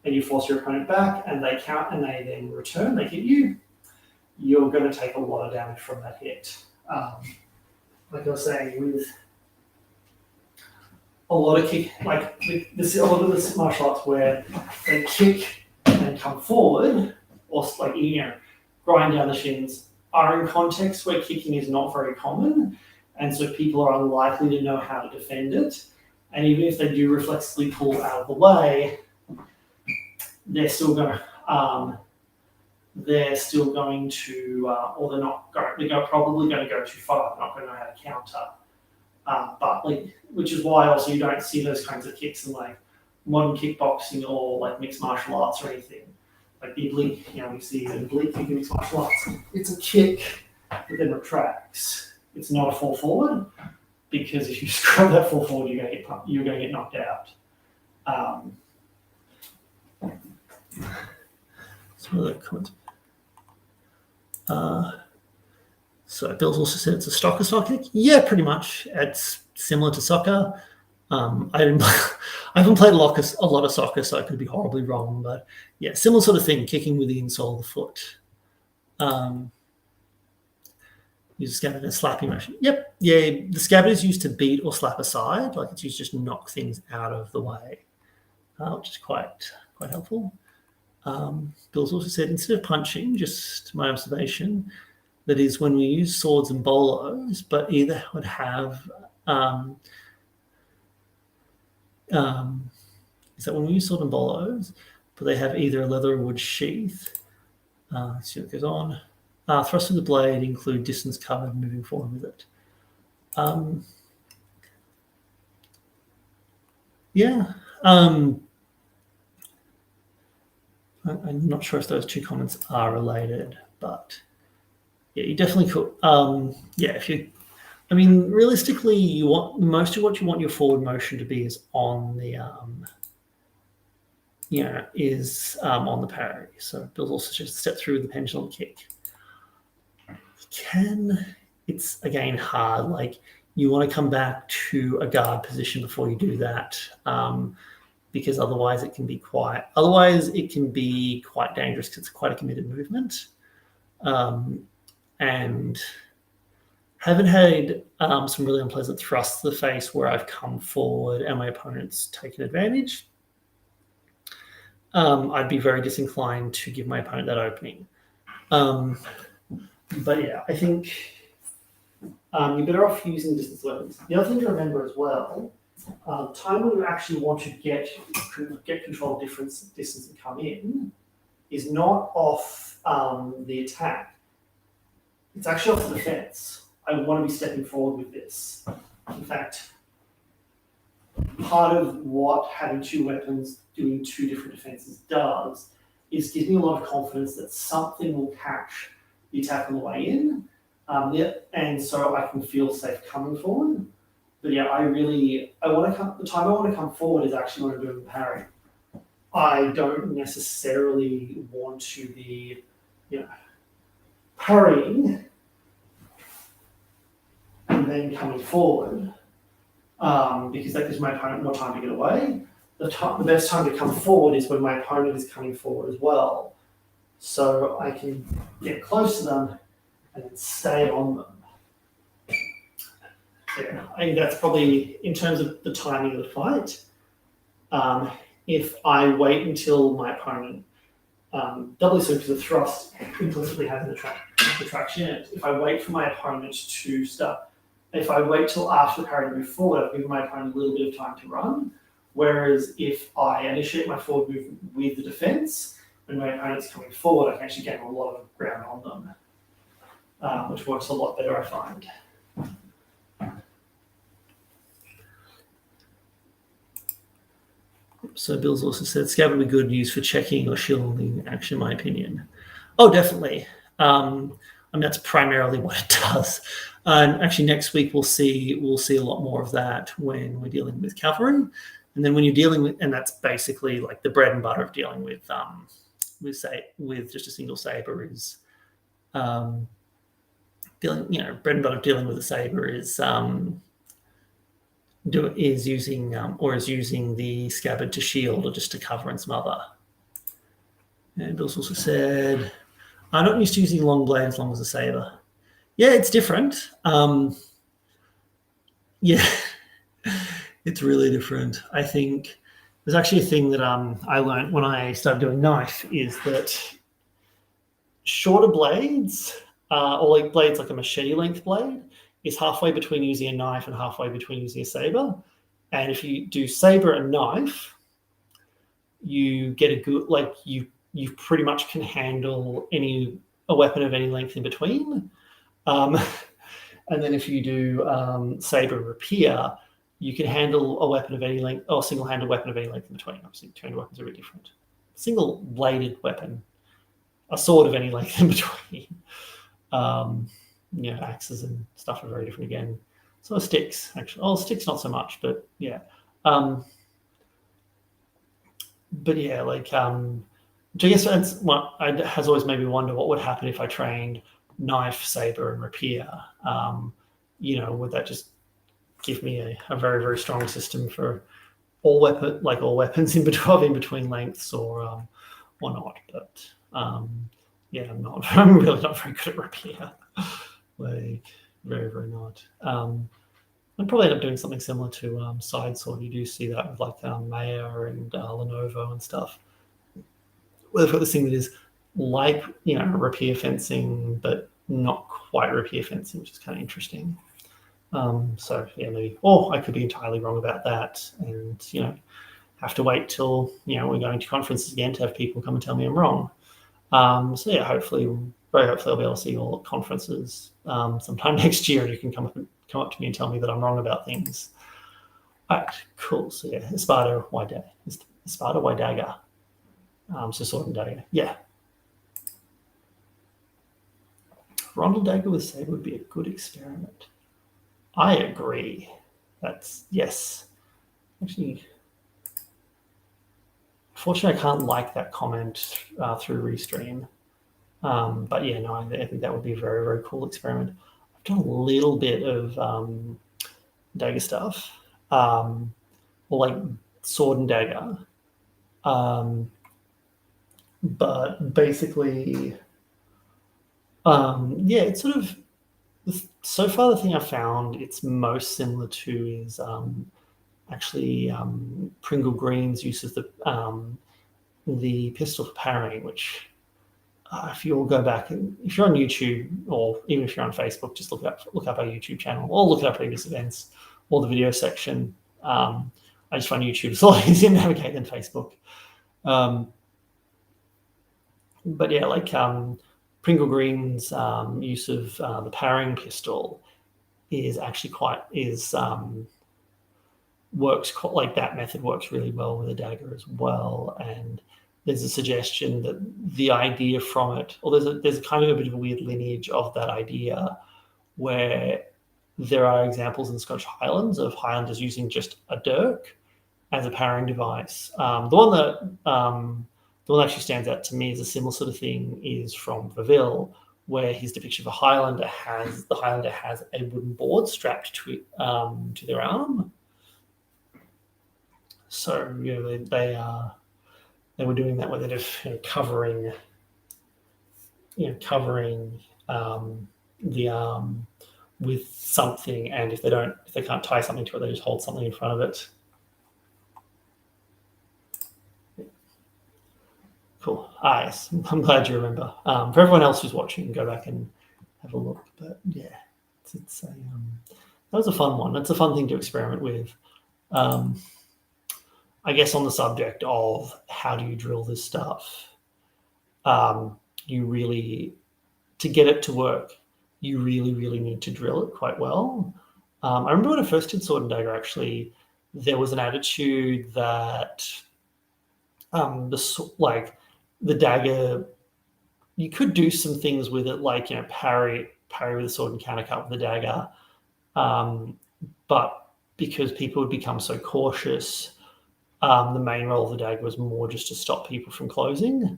and you force your opponent back and they count and they then return, they hit you, you're going to take a lot of damage from that hit. Like I was saying, with a lot of kick, a lot of the martial arts where they kick and come forward, or grind down the shins, are in contexts where kicking is not very common, and so people are unlikely to know how to defend it. And even if they do reflexively pull out of the way, they're still going to, or they're not going. They're probably going to go too far. They're not going to know how to counter. But which is why also you don't see those kinds of kicks in like modern kickboxing or like mixed martial arts or anything. Like the oblique, we see an oblique kick in mixed martial arts. It's a kick that then retracts. It's not a fall forward, because if you scrub that fall forward, you're going to get knocked out. Some other comments. So Bill's also said it's a soccer kick. Yeah, pretty much. It's similar to soccer. I haven't played a lot of soccer, so I could be horribly wrong. But yeah, similar sort of thing, kicking with the insole of the foot. Use a scabbard and slapping motion. Yep, yeah. The scabbard is used to beat or slap aside, like it's used to just knock things out of the way, which is quite helpful. Bill's also said instead of punching, just my observation, that is when we use swords and bolos, but either would have is that when we use sword and bolos, but they have either a leather or wood sheath. Let's see what goes on. Thrust of the blade include distance covered, moving forward with it. Yeah. I'm not sure if those two comments are related, but yeah, you definitely could. Realistically, most of what you want your forward motion to be is on the on the parry. So Bill's also just step through the pendulum kick. It's again hard. Like you want to come back to a guard position before you do that, because otherwise it can be quite dangerous because it's quite a committed movement. And haven't had some really unpleasant thrusts to the face where I've come forward and my opponent's taken advantage. I'd be very disinclined to give my opponent that opening. But yeah, I think you're better off using distance weapons. The other thing to remember as well, time when you actually want to get control of distance and come in is not off the attack. It's actually off the defense. I want to be stepping forward with this. In fact, part of what having two weapons doing two different defenses does is gives me a lot of confidence that something will catch the attack on the way in, and so I can feel safe coming forward. But yeah, the time I want to come forward is actually when I'm doing the parry. I don't necessarily want to be, parrying and then coming forward, because that gives my opponent more time to get away. The best time to come forward is when my opponent is coming forward as well. So I can get close to them and then stay on them. Yeah, I think that's probably, in terms of the timing of the fight, if I wait until my opponent, doubly so because the thrust implicitly has an attraction in it. If I wait for my opponent to start, if I wait till after the parry to move forward, I've given my opponent a little bit of time to run. Whereas if I initiate my forward movement with the defense, when my opponent's coming forward, I can actually gain a lot of ground on them, which works a lot better, I find. So Bill's also said scabbard would be good news for checking or shielding action, in my opinion. Oh, definitely. That's primarily what it does. And actually, next week we'll see a lot more of that when we're dealing with cavalry, and then when you're dealing with, and that's basically like the bread and butter of dealing with just a single saber is bread and butter of dealing with a saber is using the scabbard to shield or just to cover and smother. And Bill's also said, I'm not used to using long blade as long as a saber. Yeah, it's different. It's really different. I think there's actually a thing that I learned when I started doing knife is that shorter blades, or like blades like a machete length blade, is halfway between using a knife and halfway between using a saber. And if you do sabre and knife, you get a good, like you pretty much can handle a weapon of any length in between. And then if you do sabre and rapier, you can handle a weapon of any length, or single-handed weapon of any length in between. Obviously, two-handed weapons are very different. Single-bladed weapon, a sword of any length in between. Axes and stuff are very different again. So sticks, actually. Oh, sticks not so much, but yeah. But yeah, which I guess that's what has always made me wonder what would happen if I trained knife, saber, and rapier. Would that just give me a very, very strong system for all weapons in between lengths, or not? But yeah, I'm really not very good at rapier. Like very, very not. I'd probably end up doing something similar to side sword. You do see that with like Maya and Lenovo and stuff. Well, they've got this thing that is like rapier fencing, but not quite rapier fencing, which is kind of interesting. So yeah, maybe, or I could be entirely wrong about that, and have to wait till we're going to conferences again to have people come and tell me I'm wrong. So yeah, very hopefully I'll be able to see you all at conferences sometime next year, and you can come up to me and tell me that I'm wrong about things. All right, cool. So yeah, Espada, Y dagger. So sword and dagger. Yeah. Rondel dagger with saber would be a good experiment. I agree. Yes. Actually, unfortunately, I can't like that comment through Restream. But yeah, no, I think that would be a very, very cool experiment. I've done a little bit of dagger stuff, or like sword and dagger. But basically, yeah, it's sort of, so far the thing I found it's most similar to is actually Pringle Green's use of the pistol for parrying, which if you all go back, if you're on YouTube, or even if you're on Facebook, just look up our YouTube channel, or look at our previous events, or the video section. I just find YouTube is a lot easier to navigate than Facebook. But yeah, like Pringle Green's use of the parrying pistol is actually works like that method works really well with a dagger as well. And there's a suggestion that the idea from it, or there's a kind of a bit of a weird lineage of that idea, where there are examples in the Scottish Highlands of Highlanders using just a dirk as a parrying device. The one that actually stands out to me as a similar sort of thing is from Verville, where his depiction of a Highlander has a wooden board strapped to their arm. So they were doing that where they're just covering the arm with something, and if they can't tie something to it, they just hold something in front of it. Cool. Yes, I'm glad you remember. For everyone else who's watching, go back and have a look. But yeah, that was a fun one. It's a fun thing to experiment with. I guess on the subject of how do you drill this stuff, to get it to work, you really, really need to drill it quite well. I remember when I first did Sword and Dagger, actually, there was an attitude that the dagger, you could do some things with it, like parry with the sword and countercut with the dagger, but because people would become so cautious, the main role of the dagger was more just to stop people from closing,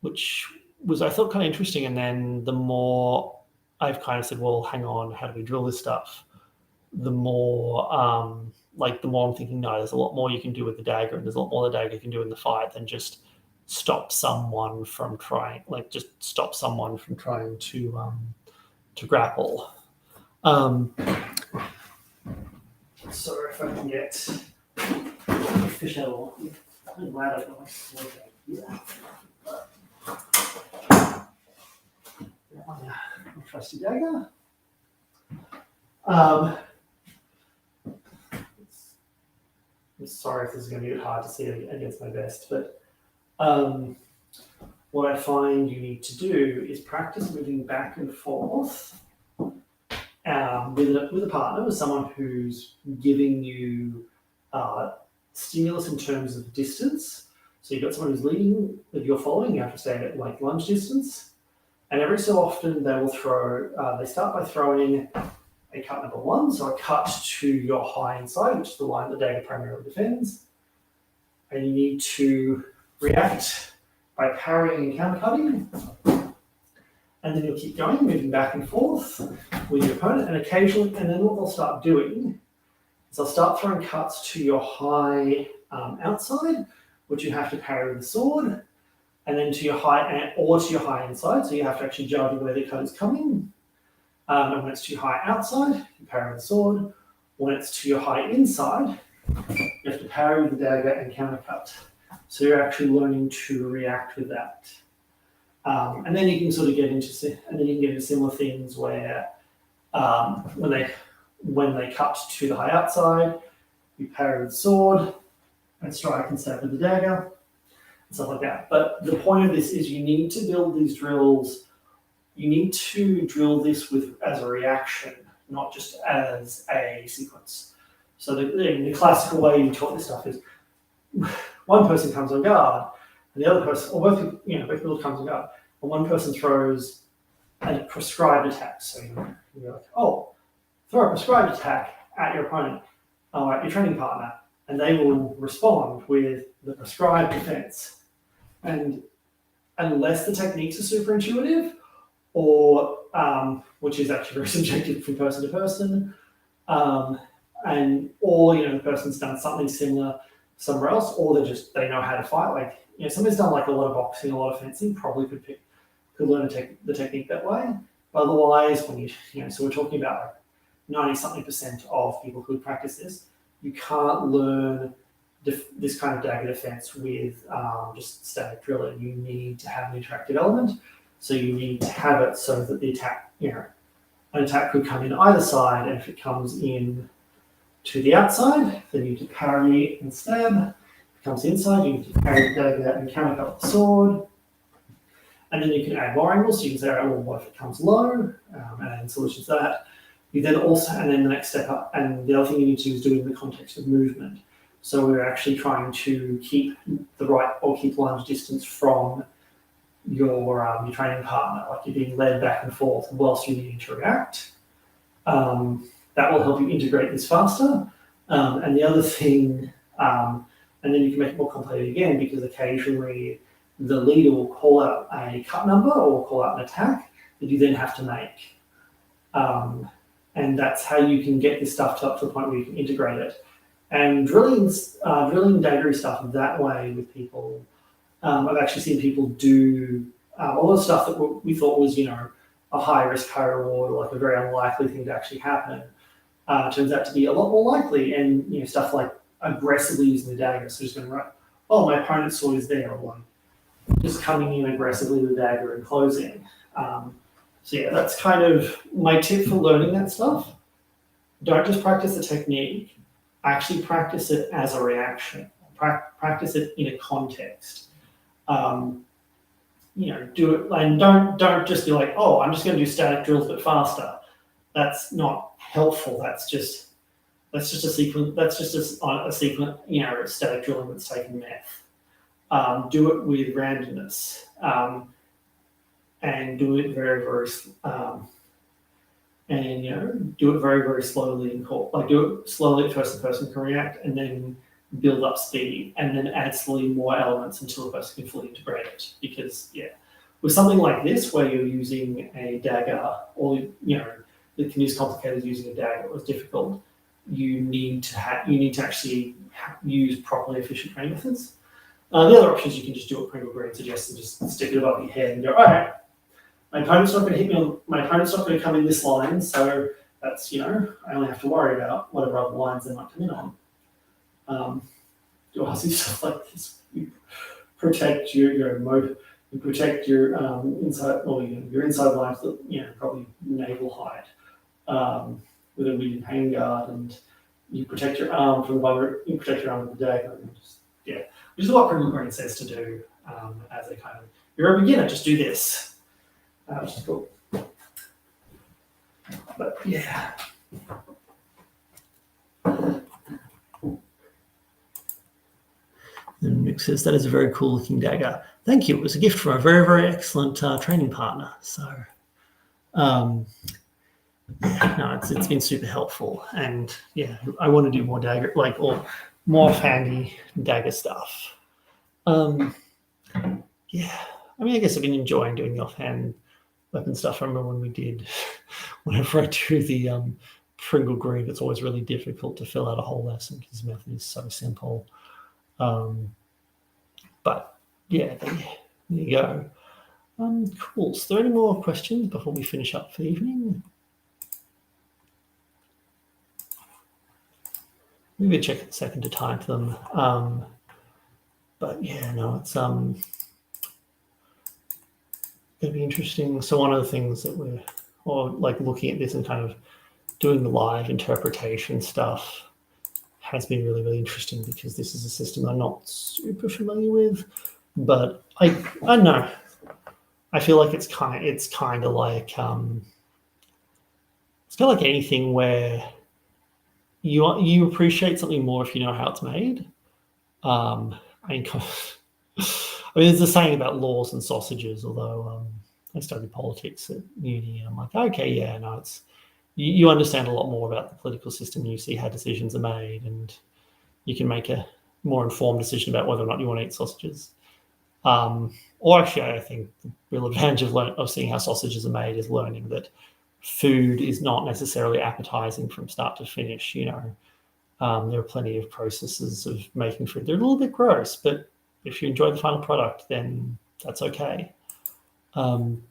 which was, I thought, kind of interesting. And then the more I've kind of said, well, hang on, how do we drill this stuff? The more I'm thinking, no, there's a lot more you can do with the dagger, and there's a lot more the dagger can do in the fight than just stop someone from trying to grapple. So if I can get fish out of the I'm glad I've got my sword back here. My trusty dagger. I'm sorry if this is going to be a bit hard to see against my vest, but what I find you need to do is practice moving back and forth with a partner, with someone who's giving you stimulus in terms of distance. So you've got someone who's leading, that you're following, you have to stay at like lunge distance. And every so often they will throw, they start by throwing a cut number 1, so a cut to your high inside, which is the line the dagger primarily defends. And you need to react by parrying and countercutting. And then you'll keep going, moving back and forth with your opponent, and occasionally, and then what they'll start doing is they'll start throwing cuts to your high outside, which you have to parry with the sword, and then to your high, or to your high inside, so you have to actually judge where the cut is coming. And when it's to your high outside, you parry with the sword. When it's to your high inside, you have to parry with the dagger and countercut. So you're actually learning to react with that. And then you can sort of get into similar things where when they cut to the high outside, you parry with the sword and strike and stab with the dagger and stuff like that. But the point of this is you need to build these drills. You need to drill this as a reaction, not just as a sequence. So the classical way you taught this stuff is one person comes on guard, and the other person, or both people comes on guard, and one person throws a prescribed attack. So you're like, oh, throw a prescribed attack at your opponent, at your training partner, and they will respond with the prescribed defense. And unless the techniques are super intuitive, or which is actually very subjective from person to person, or the person's done something similar somewhere else, or they know how to fight. Like somebody's done like a lot of boxing, a lot of fencing, probably could learn the technique that way. But otherwise, when so we're talking about like 90-something% of people who practice this, you can't learn this kind of dagger defense with just static drilling. You need to have an interactive element. So you need to have it so that the attack, an attack could come in either side, and if it comes in to the outside, then you need to parry and stab. If it comes inside, you need to parry the dagger and countercut with the sword. And then you can add more angles. So you can say, all right, well, what if it comes low? And solutions to that. You then also, and then the next step up, and the other thing you need to do is do it in the context of movement. So we're actually trying to keep keep lunge distance from your training partner, like you're being led back and forth whilst you need to react. That will help you integrate this faster. And the other thing, and then you can make it more complicated again, because occasionally the leader will call out a cut number or call out an attack that you then have to make. And that's how you can get this stuff to the point where you can integrate it. And drilling daggery stuff that way with people, I've actually seen people do a lot of stuff that we thought was, a high risk, high reward, or like a very unlikely thing to actually happen. Turns out to be a lot more likely, and stuff like aggressively using the dagger. So just going right, oh, my opponent's sword is there, or like just coming in aggressively with the dagger and closing. So yeah, that's kind of my tip for learning that stuff. Don't just practice the technique. Actually practice it as a reaction. Practice it in a context. Do it, and don't just be like, oh, I'm just going to do static drills but faster. That's not helpful. That's just a sequence. That's just a sequence. Static drilling that's taken meth. Do it with randomness, and do it very, very, do it very, very slowly and do it slowly at first. The person can react, and then build up speed, and then add slowly more elements until the person can fully integrate it. Because with something like this, where you're using a dagger, or the can use complicated using a dagger, it was difficult. You need to actually use properly efficient training methods. The other option is you can just do what Pringle Green suggests and just stick it above your head and go, all right, my opponent's not going to hit me. My opponent's not going to come in this line, so that's I only have to worry about whatever other lines they might come in on. Do awesome stuff like this. You protect your inside, or your inside lines that probably navel height with a medium handguard, and you protect your arm from the vibration, you protect your arm with the dagger. And just, yeah, which is what Criminal Marine says to do as a kind of, you're a beginner, just do this. Which is cool. But yeah. And Mick says, that is a very cool looking dagger. Thank you. It was a gift from a very, very excellent training partner. So, yeah, no, it's been super helpful. And yeah, I want to do more dagger, or more handy dagger stuff. Yeah, I mean, I guess I've been enjoying doing the offhand weapon stuff. I remember whenever I do the Pringle Grieve, it's always really difficult to fill out a whole lesson because the method is so simple. But yeah, there you go. Cool. So, are there any more questions before we finish up for the evening? Maybe check a second to type them. But yeah, no, it's going to be interesting. So one of the things that we're looking at this and kind of doing the live interpretation stuff has been really, really interesting because this is a system I'm not super familiar with, but I don't know. I feel like it's kind of like anything where you appreciate something more if you know how it's made. I mean, there's a saying about laws and sausages, although I studied politics at uni, and I'm like, okay, yeah, no, it's you understand a lot more about the political system. You see how decisions are made, and you can make a more informed decision about whether or not you want to eat sausages. Or actually, I think the real advantage of seeing how sausages are made is learning that food is not necessarily appetizing from start to finish. You know, there are plenty of processes of making food. They're a little bit gross, but if you enjoy the final product, then that's okay. Cool.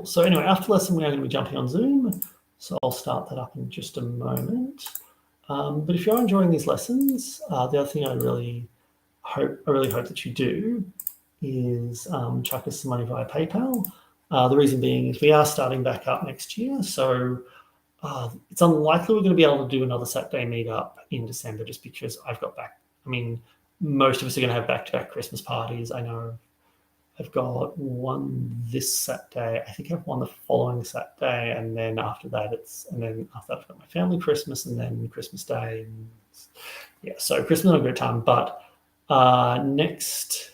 So anyway, after lesson, we are going to be jumping on Zoom. So I'll start that up in just a moment. But if you're enjoying these lessons, the other thing I really hope that you do is chuck us some money via PayPal. The reason being is we are starting back up next year. So it's unlikely we're going to be able to do another Saturday meetup in December just because I've got most of us are going to have back-to-back Christmas parties. I know I've got one this Saturday. I think I've one the following Saturday, and then after that I've got my family Christmas, and then Christmas Day. And yeah, so Christmas is a great time. But next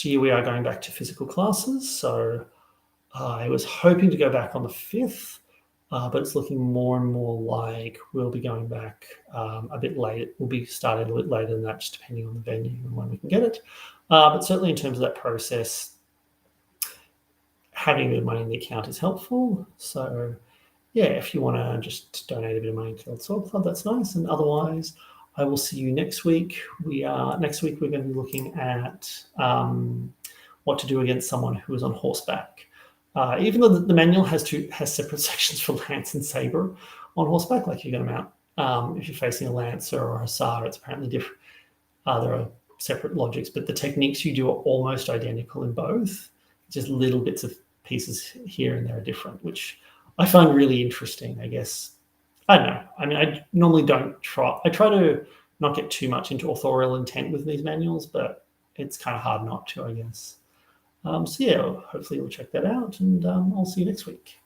year we are going back to physical classes. So I was hoping to go back on the 5th, but it's looking more and more like we'll be going back a bit late. We'll be starting a bit later than that, just depending on the venue and when we can get it. But certainly in terms of that process, having a bit of money in the account is helpful. So yeah, if you want to just donate a bit of money to the Sword Club, that's nice. And otherwise, I will see you next week. Next week we're going to be looking at what to do against someone who is on horseback. Even though the manual has separate sections for lance and sabre on horseback, like you're going to mount. If you're facing a lancer or a hussar, it's apparently different. There are separate logics, but the techniques you do are almost identical in both. Just little bits of pieces here and there are different, which I find really interesting, I guess. I don't know. I mean, I normally don't try. I try to not get too much into authorial intent with these manuals, but it's kind of hard not to, I guess. So yeah, hopefully you'll check that out, and I'll see you next week.